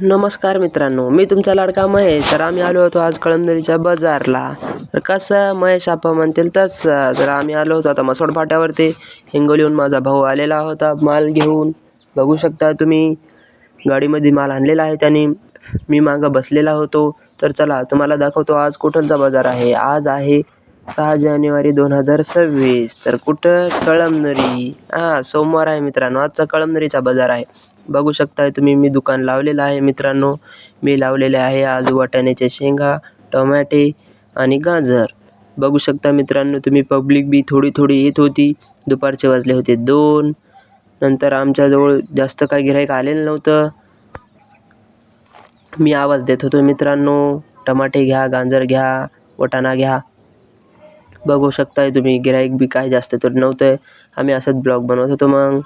नमस्कार मित्रांनो, मी तुमचा लाडका महेश. तर आम्ही आलो होतो आज कळमनुरीच्या बाजारला. तर कसं महेश आप्पा म्हणतील तसं. तर आम्ही आलो होतो आता मसोड फाट्यावरती. हिंगोलीहून माझा भाऊ आलेला होता माल घेऊन. बघू शकता तुम्ही गाडीमध्ये माल आणलेला आहे त्याने. मी मागं बसलेला होतो. तर चला तुम्हाला दाखवतो आज कुठलचा बाजार आहे. आज आहे 6 जानेवारी 2026. तर कुठं? कळमनुरी. सोमवार आहे मित्रांनो. आजचा कळमनुरीचा बाजार आहे. बघू शकताय तुम्ही मी दुकान लावलेलं आहे मित्रांनो. मी लावलेले आहे आज वाटाण्याच्या शेंगा, टोमॅटे आणि गाजर. बघू शकता मित्रांनो तुम्ही पब्लिक बी थोडी थोडी येत होती. दुपारचे वाजले होते 2. नंतर आमच्याजवळ जास्त काही गिऱ्हाईक आलेलं नव्हतं. मी आवाज देत होतो मित्रांनो, टमाटे घ्या, गाजर घ्या, वाटाणा घ्या. बघू शकताय तुम्ही गिऱ्हाईक बी काय जास्त तर नव्हतं. आम्ही असंच ब्लॉग बनवत होतो. मग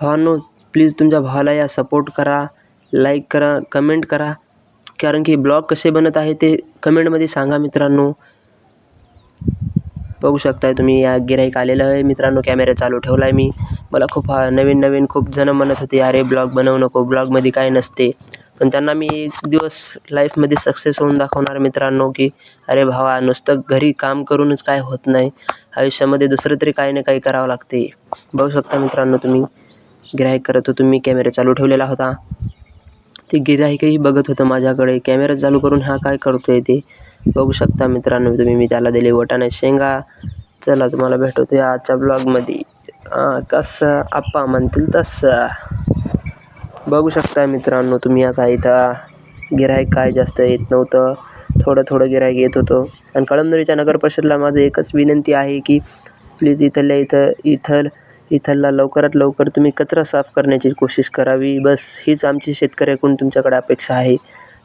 भावांनो प्लीज तुमच्या भावाला या सपोर्ट करा, लाईक करा, कमेंट करा. कारण की ब्लॉग कसे बनत आहे ते कमेंटमध्ये सांगा मित्रांनो. बघू शकताय तुम्ही या गिऱ्हाईक आलेलं आहे मित्रांनो. कॅमेरा चालू ठेवला आहे मी. मला खूप नवीन खूप जण म्हणत होते अरे ब्लॉग बनवू नको, ब्लॉगमध्ये काय नसते. पण त्यांना मी एक दिवस लाईफमध्ये सक्सेस होऊन दाखवणार मित्रांनो की अरे भावा नुसतं घरी काम करूनच काय होत नाही. आयुष्यामध्ये दुसरं तरी काही ना काही करावं लागते. बघू शकता मित्रांनो तुम्ही गिऱ्हाईक करत होतो मी. कॅमेरा चालू ठेवलेला होता. ते गिऱ्हाईकही बघत होतं माझ्याकडे. कॅमेरा चालू करून हा काय करतोय ते. बघू शकता मित्रांनो तुम्ही मी त्याला दिले वाटाणा शेंगा. चला तुम्हाला भेटवतो या आजच्या ब्लॉगमध्ये. कसं आप्पा म्हणतील तसं. बघू शकता मित्रांनो तुम्ही आता इथं गिऱ्हाईक काय जास्त येत नव्हतं. थोडं गिऱ्हाईक येत होतं. आणि कळमनुरीच्या नगर परिषदेला माझं एकच विनंती आहे की प्लीज इथला लवकरात लवकर तुम्ही कचरा साफ करण्याची कोशिश करावी. बस हीच आमची शेतकऱ्याकडून तुमच्याकडे अपेक्षा आहे.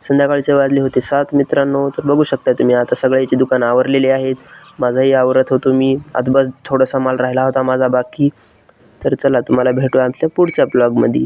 संध्याकाळचे वाजले होते 7 मित्रांनो. तर बघू शकता तुम्ही आता सगळ्याची दुकानं आवरलेली आहेत. माझाही आवरत होतो मी. आता बस थोडासा माल राहिला होता माझा बाकी. तर चला तुम्हाला भेटू आपल्या पुढच्या ब्लॉगमध्ये.